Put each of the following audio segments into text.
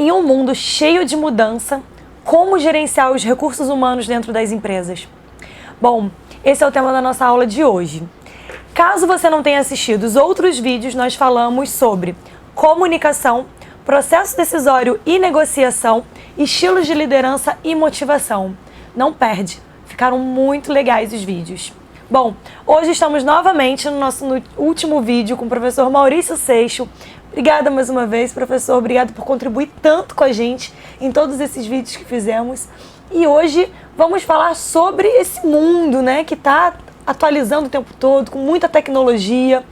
Em um mundo cheio de mudança, como gerenciar os recursos humanos dentro das empresas? Bom, esse é o tema da nossa aula de hoje. Caso você não tenha assistido os outros vídeos, nós falamos sobre comunicação, processo decisório e negociação, estilos de liderança e motivação. Não perde, ficaram muito legais os vídeos. Bom, hoje estamos novamente no nosso último vídeo com o professor Maurício Seixo. Obrigada mais uma vez, professor. Obrigado por contribuir tanto com a gente em todos esses vídeos que fizemos. E hoje vamos falar sobre esse mundo, né, que está atualizando o tempo todo, com muita tecnologia.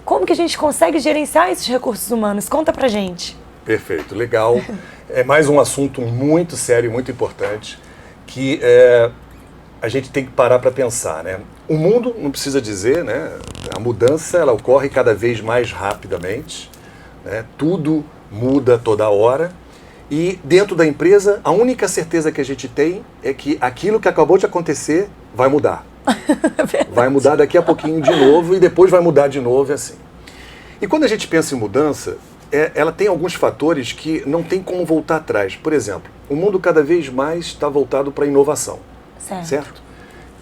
Como que a gente consegue gerenciar esses recursos humanos? Conta pra gente. Perfeito, legal. É mais um assunto muito sério, muito importante, que a gente tem que parar para pensar, né? O mundo, não precisa dizer, né? A mudança, ela ocorre cada vez mais rapidamente, né? Tudo muda toda hora. E dentro da empresa, a única certeza que a gente tem é que aquilo que acabou de acontecer vai mudar. Vai mudar daqui a pouquinho de novo e depois vai mudar de novo, e assim. E quando a gente pensa em mudança, ela tem alguns fatores que não tem como voltar atrás. Por exemplo, o mundo cada vez mais está voltado para a inovação. Certo?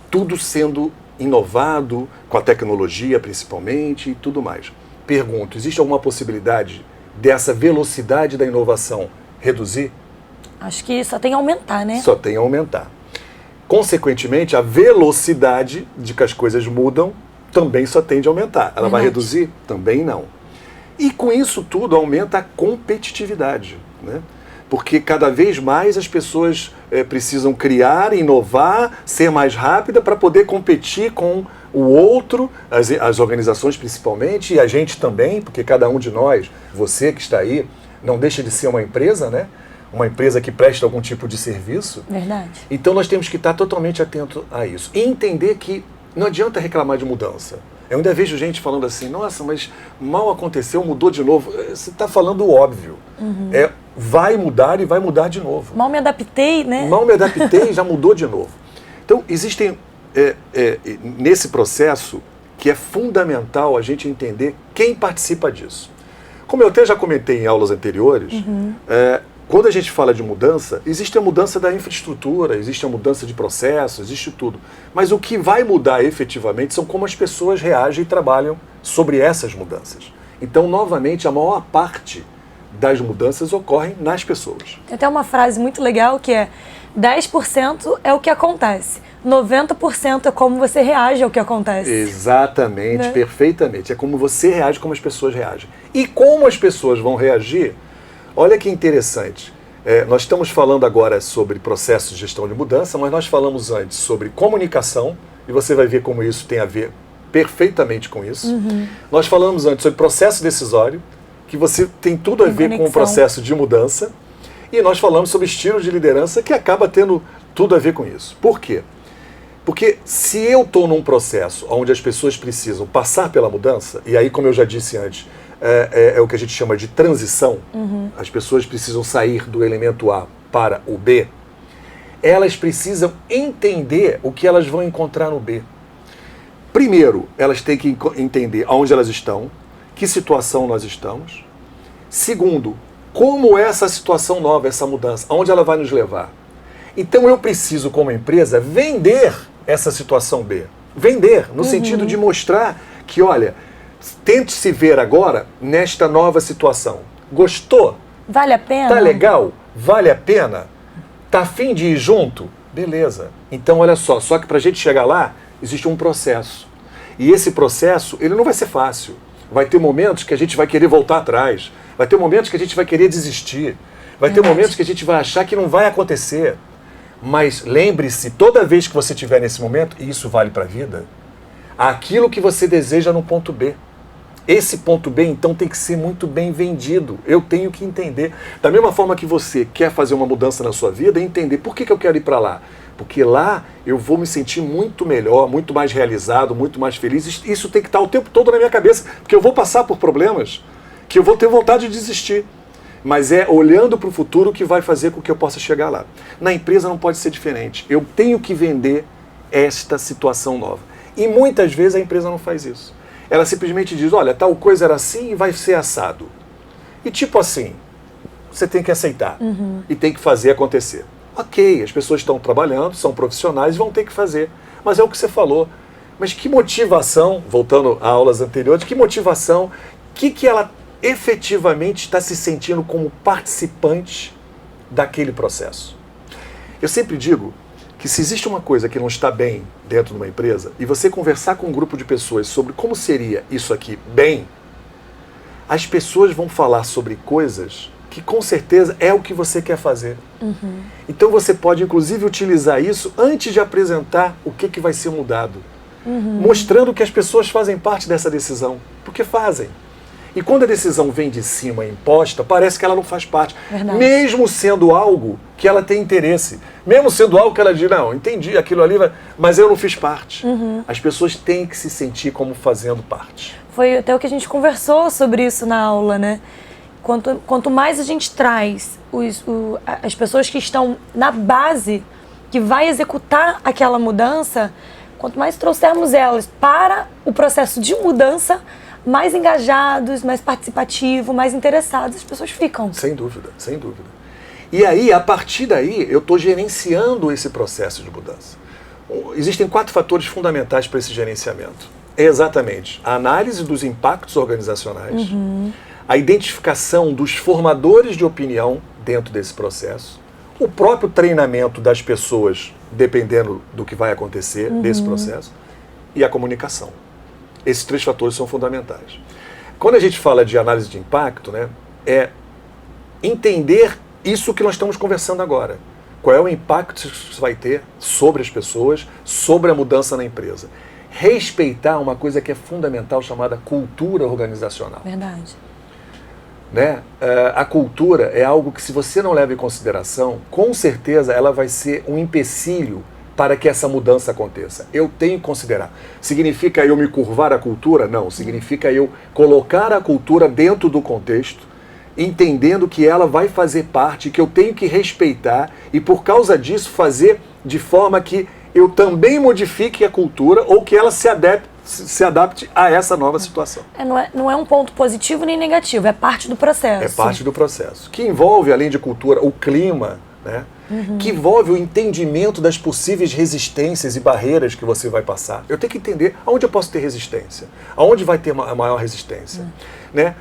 Tudo sendo inovado, com a tecnologia principalmente e tudo mais. Pergunto, existe alguma possibilidade dessa velocidade da inovação reduzir? Acho que só tem a aumentar, né? Só tem a aumentar. Consequentemente, a velocidade de que as coisas mudam também só tende a aumentar. Ela vai reduzir? Também não. E com isso tudo aumenta a competitividade, né? Porque cada vez mais as pessoas precisam criar, inovar, ser mais rápida para poder competir com o outro, as organizações principalmente, e a gente também, porque cada um de nós, você que está aí, não deixa de ser uma empresa, né? Uma empresa que presta algum tipo de serviço. Verdade. Então nós temos que estar totalmente atento a isso. E entender que não adianta reclamar de mudança. Eu ainda vejo gente falando assim, nossa, mas mal aconteceu, mudou de novo. Você está falando o óbvio. Vai mudar e vai mudar de novo. Mal me adaptei, né? Mal me adaptei e já mudou de novo. Então, existem, nesse processo, que é fundamental a gente entender quem participa disso. Como eu até já comentei em aulas anteriores, quando a gente fala de mudança, existe a mudança da infraestrutura, existe a mudança de processo, existe tudo. Mas o que vai mudar efetivamente são como as pessoas reagem e trabalham sobre essas mudanças. Então, novamente, a maior parte das mudanças ocorrem nas pessoas. Tem até uma frase muito legal que é 10% é o que acontece, 90% é como você reage ao que acontece. Exatamente, né? Perfeitamente. É como você reage, como as pessoas reagem. E como as pessoas vão reagir, olha que interessante. Nós estamos falando agora sobre processos de gestão de mudança, mas nós falamos antes sobre comunicação, e você vai ver como isso tem a ver perfeitamente com isso. Nós falamos antes sobre processo decisório, que você tem tudo a ver com o processo de mudança, e nós falamos sobre estilo de liderança, que acaba tendo tudo a ver com isso. Por quê? Porque se eu estou num processo onde as pessoas precisam passar pela mudança, e aí, como eu já disse antes, é o que a gente chama de transição, as pessoas precisam sair do elemento A para o B, elas precisam entender o que elas vão encontrar no B. Primeiro, elas têm que entender aonde elas estão, que situação nós estamos. Segundo, como essa situação nova, essa mudança, aonde ela vai nos levar. Então eu preciso, como empresa, vender essa situação B. Vender, no sentido de mostrar que, olha, tente se ver agora nesta nova situação. Gostou? Vale a pena? Tá legal? Vale a pena? Tá a fim de ir junto? Beleza. Então olha só que pra gente chegar lá, existe um processo. E esse processo, ele não vai ser fácil. Vai ter momentos que a gente vai querer voltar atrás. Vai ter momentos que a gente vai querer desistir. Vai ter momentos que a gente vai achar que não vai acontecer. Mas lembre-se, toda vez que você estiver nesse momento, e isso vale para a vida, aquilo que você deseja no ponto B. Esse ponto B, então, tem que ser muito bem vendido. Eu tenho que entender. Da mesma forma que você quer fazer uma mudança na sua vida, entender por que eu quero ir para lá. Porque lá eu vou me sentir muito melhor, muito mais realizado, muito mais feliz. Isso tem que estar o tempo todo na minha cabeça, porque eu vou passar por problemas que eu vou ter vontade de desistir. Mas é olhando para o futuro que vai fazer com que eu possa chegar lá. Na empresa não pode ser diferente. Eu tenho que vender esta situação nova. E muitas vezes a empresa não faz isso. Ela simplesmente diz, olha, tal coisa era assim e vai ser assado. E tipo assim, você tem que aceitar e tem que fazer acontecer. Ok, as pessoas estão trabalhando, são profissionais, vão ter que fazer. Mas é o que você falou. Mas que motivação, voltando a aulas anteriores, que motivação, que ela efetivamente está se sentindo como participante daquele processo? Eu sempre digo que se existe uma coisa que não está bem dentro de uma empresa, e você conversar com um grupo de pessoas sobre como seria isso aqui bem, as pessoas vão falar sobre coisas que com certeza é o que você quer fazer. Então você pode inclusive utilizar isso antes de apresentar o que vai ser mudado. Mostrando que as pessoas fazem parte dessa decisão, porque fazem. E quando a decisão vem de cima imposta, parece que ela não faz parte. Verdade. Mesmo sendo algo que ela tem interesse. Mesmo sendo algo que ela diz, não, entendi aquilo ali, mas eu não fiz parte. As pessoas têm que se sentir como fazendo parte. Foi até o que a gente conversou sobre isso na aula, né? Quanto mais a gente traz as pessoas que estão na base, que vai executar aquela mudança, quanto mais trouxermos elas para o processo de mudança, mais engajados, mais participativos, mais interessados as pessoas ficam. Sem dúvida, sem dúvida. E aí, a partir daí, eu estou gerenciando esse processo de mudança. Existem 4 fatores fundamentais para esse gerenciamento. É exatamente a análise dos impactos organizacionais, a identificação dos formadores de opinião dentro desse processo, o próprio treinamento das pessoas, dependendo do que vai acontecer desse processo, e a comunicação. Esses 3 fatores são fundamentais. Quando a gente fala de análise de impacto, né, é entender isso que nós estamos conversando agora. Qual é o impacto que isso vai ter sobre as pessoas, sobre a mudança na empresa. Respeitar uma coisa que é fundamental, chamada cultura organizacional. Verdade. Né? A cultura é algo que, se você não leva em consideração, com certeza ela vai ser um empecilho para que essa mudança aconteça. Eu tenho que considerar. Significa eu me curvar à cultura? Não. Significa eu colocar a cultura dentro do contexto, entendendo que ela vai fazer parte, que eu tenho que respeitar e, por causa disso, fazer de forma que eu também modifique a cultura ou que ela se adapte a essa nova situação. Não é um ponto positivo nem negativo, é parte do processo. É parte do processo. Que envolve, além de cultura, o clima, né? Que envolve o entendimento das possíveis resistências e barreiras que você vai passar. Eu tenho que entender aonde eu posso ter resistência, aonde vai ter a maior resistência. Né?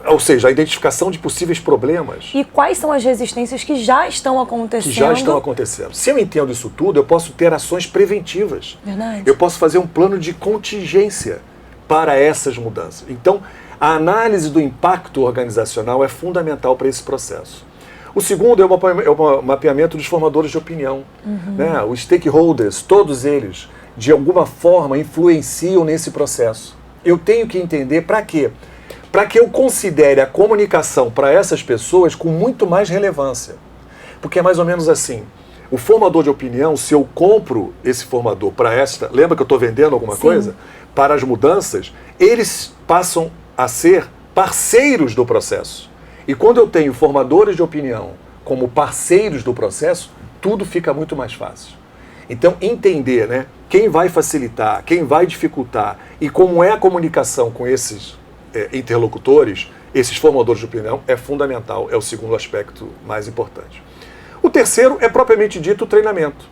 Ou seja, a identificação de possíveis problemas. E quais são as resistências que já estão acontecendo? Que já estão acontecendo. Se eu entendo isso tudo, eu posso ter ações preventivas. Verdade. Eu posso fazer um plano de contingência para essas mudanças. Então, a análise do impacto organizacional é fundamental para esse processo. O segundo é o mapeamento dos formadores de opinião. Né? Os stakeholders, todos eles, de alguma forma, influenciam nesse processo. Eu tenho que entender para quê? Para que eu considere a comunicação para essas pessoas com muito mais relevância. Porque é mais ou menos assim. O formador de opinião, se eu compro esse formador para esta... Lembra que eu estou vendendo alguma coisa? Para as mudanças, eles passam a ser parceiros do processo. E quando eu tenho formadores de opinião como parceiros do processo, tudo fica muito mais fácil. Então, entender, né, quem vai facilitar, quem vai dificultar e como é a comunicação com esses interlocutores, esses formadores de opinião, é fundamental, é o segundo aspecto mais importante. O terceiro é propriamente dito o treinamento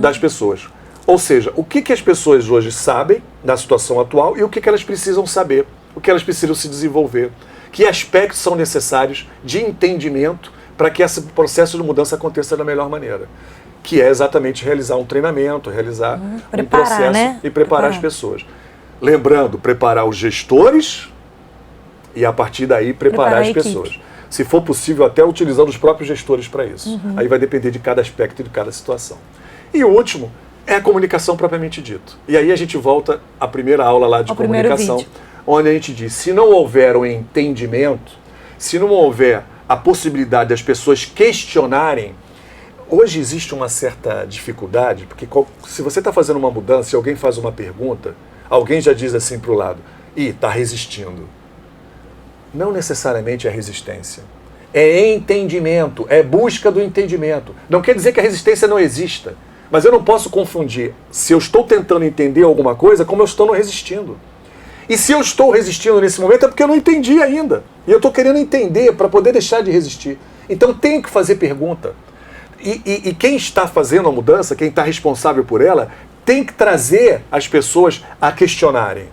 das pessoas. Ou seja, o que as pessoas hoje sabem da situação atual e o que elas precisam saber, o que elas precisam se desenvolver. Que aspectos são necessários de entendimento para que esse processo de mudança aconteça da melhor maneira. Que é exatamente realizar um treinamento, realizar um processo, né? E preparar as pessoas. Lembrando, preparar os gestores e, a partir daí, preparar as pessoas. Se for possível, até utilizando os próprios gestores para isso. Aí vai depender de cada aspecto e de cada situação. E o último é a comunicação propriamente dito. E aí a gente volta à primeira aula lá de comunicação, onde a gente diz, se não houver um entendimento, se não houver a possibilidade das pessoas questionarem, hoje existe uma certa dificuldade, porque se você está fazendo uma mudança e alguém faz uma pergunta, alguém já diz assim para o lado, está resistindo. Não necessariamente é resistência. É entendimento, é busca do entendimento. Não quer dizer que a resistência não exista, mas eu não posso confundir se eu estou tentando entender alguma coisa como eu estou não resistindo. E se eu estou resistindo nesse momento é porque eu não entendi ainda. E eu estou querendo entender para poder deixar de resistir. Então tenho que fazer pergunta. E quem está fazendo a mudança, quem está responsável por ela, tem que trazer as pessoas a questionarem.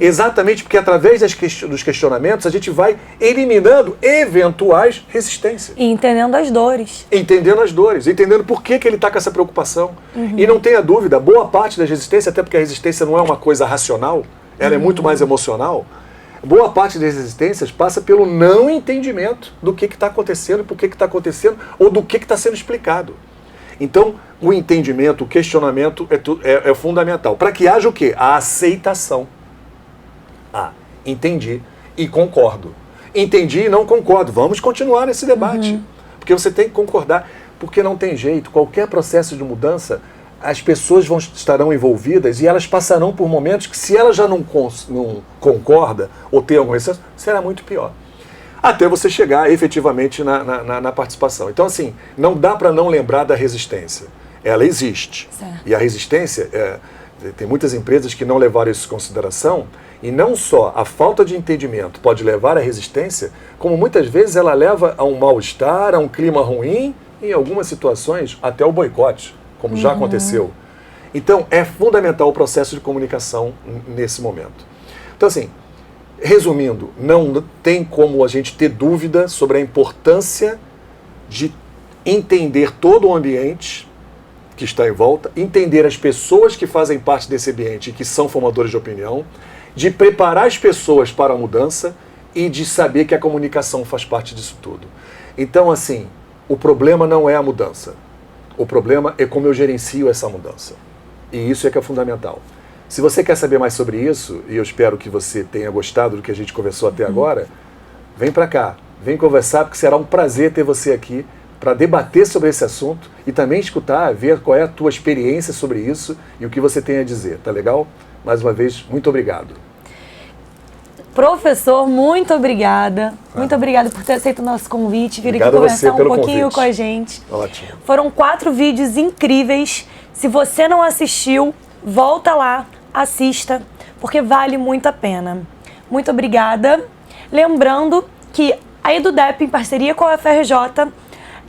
Exatamente porque através dos questionamentos a gente vai eliminando eventuais resistências. E entendendo as dores. Entendendo as dores, entendendo por que ele está com essa preocupação. E não tenha dúvida, boa parte das resistências, até porque a resistência não é uma coisa racional, ela é muito mais emocional, boa parte das resistências passa pelo não entendimento do que está acontecendo, por que está acontecendo, ou do que está sendo explicado. Então, o entendimento, o questionamento é fundamental. Para que haja o quê? A aceitação. Entendi e concordo. Entendi e não concordo. Vamos continuar nesse debate. Porque você tem que concordar. Porque não tem jeito. Qualquer processo de mudança, as pessoas estarão envolvidas e elas passarão por momentos que, se ela já não concorda ou tem algum recesso, será muito pior. Até você chegar efetivamente na participação. Então, assim, não dá para não lembrar da resistência. Ela existe. Certo. E a resistência, tem muitas empresas que não levaram isso em consideração, e não só a falta de entendimento pode levar à resistência, como muitas vezes ela leva a um mal-estar, a um clima ruim, e em algumas situações até o boicote, como já aconteceu. Então, é fundamental o processo de comunicação nesse momento. Então, assim, resumindo, não tem como a gente ter dúvida sobre a importância de entender todo o ambiente que está em volta, entender as pessoas que fazem parte desse ambiente e que são formadores de opinião, de preparar as pessoas para a mudança e de saber que a comunicação faz parte disso tudo. Então, assim, o problema não é a mudança. O problema é como eu gerencio essa mudança. E isso é que é fundamental. Se você quer saber mais sobre isso, e eu espero que você tenha gostado do que a gente conversou até agora, vem para cá, vem conversar, porque será um prazer ter você aqui para debater sobre esse assunto e também escutar, ver qual é a tua experiência sobre isso e o que você tem a dizer, tá legal? Mais uma vez, muito obrigado. Professor, muito obrigada. Muito obrigada por ter aceito o nosso convite, vir aqui conversar um pouquinho com a gente. Ótimo. Foram 4 vídeos incríveis. Se você não assistiu, volta lá, assista, porque vale muito a pena. Muito obrigada. Lembrando que a EduDep, em parceria com a UFRJ,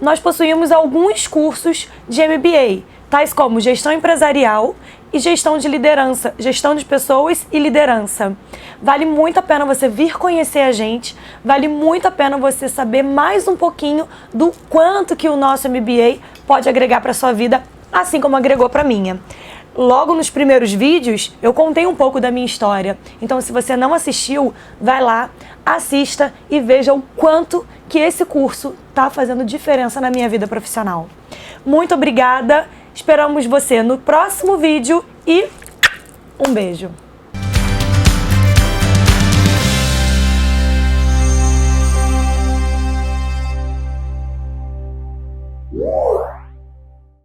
nós possuímos alguns cursos de MBA, tais como gestão empresarial e gestão de liderança, gestão de pessoas e liderança. Vale muito a pena você vir conhecer a gente, vale muito a pena você saber mais um pouquinho do quanto que o nosso MBA pode agregar para a sua vida, assim como agregou para a minha. Logo nos primeiros vídeos, eu contei um pouco da minha história. Então, se você não assistiu, vai lá, assista e veja o quanto que esse curso está fazendo diferença na minha vida profissional. Muito obrigada, esperamos você no próximo vídeo e um beijo!